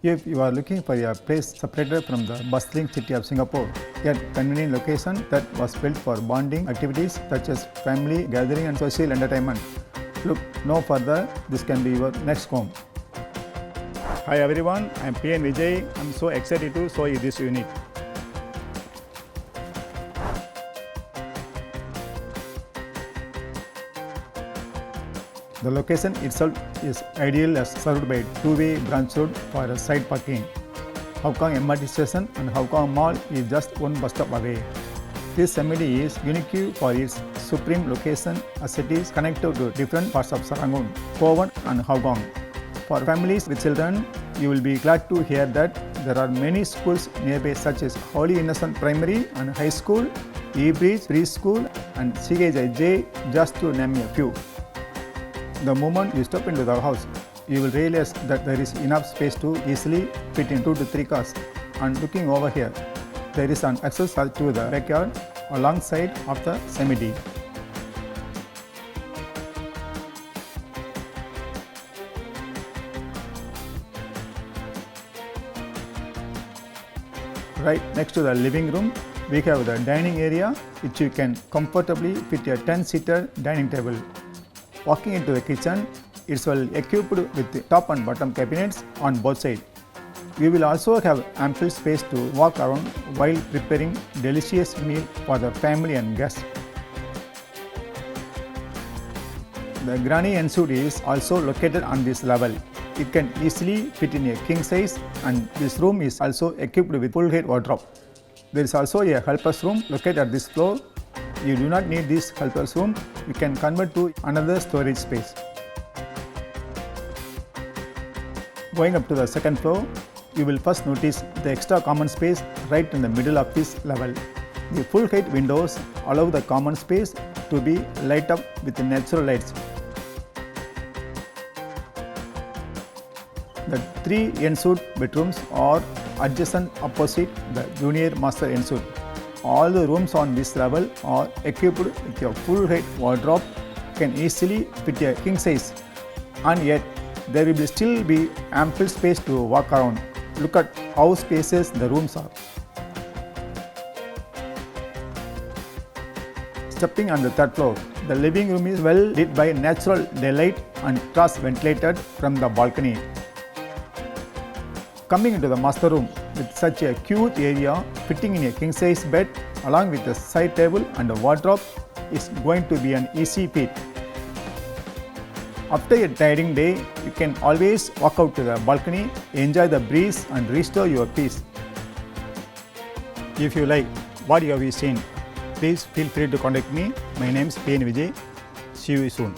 If you are looking for a place separated from the bustling city of Singapore, a convenient location that was built for bonding activities such as family gathering and social entertainment, look no further, this can be your next home. Hi everyone, I am PN Vijay. I am so excited to show you this unit. The location itself is ideal as served by two-way branch road for a side parking. Hougang MRT station and Hougang Mall is just one bus stop away. This community is unique for its supreme location as it is connected to different parts of Serangoon, Kovan and Hougang. For families with children, you will be glad to hear that there are many schools nearby such as Holy Innocent Primary and High School, E-Bridge Preschool and CHIJ, just to name a few. The moment you step into the house, you will realize that there is enough space to easily fit in 2 to 3 cars. And looking over here, there is an access to the backyard alongside of the cemetery. Right next to the living room, we have the dining area which you can comfortably fit a 10-seater dining table. Walking into the kitchen, it's well equipped with top and bottom cabinets on both sides. You will also have ample space to walk around while preparing delicious meal for the family and guests. The granny ensuite is also located on this level. It can easily fit in a king size, and this room is also equipped with full height wardrobe. There is also a helper's room located at this floor. You do not need this helper's room, you can convert to another storage space. Going up to the second floor, you will first notice the extra common space right in the middle of this level. The full height windows allow the common space to be lit up with natural lights. The 3 ensuite bedrooms are adjacent opposite the junior master ensuite. All the rooms on this level are equipped with a full height wardrobe, can easily fit a king size, and yet there will still be ample space to walk around. Look at how spacious the rooms are. Stepping on the third floor, the living room is well lit by natural daylight and cross ventilated from the balcony. Coming into the master room with such a cute area fitting in a king size bed along with a side table and a wardrobe is going to be an easy feat. After a tiring day, you can always walk out to the balcony, enjoy the breeze and restore your peace. If you like what you have seen, please feel free to contact me. My name is PN Vijay. See you soon.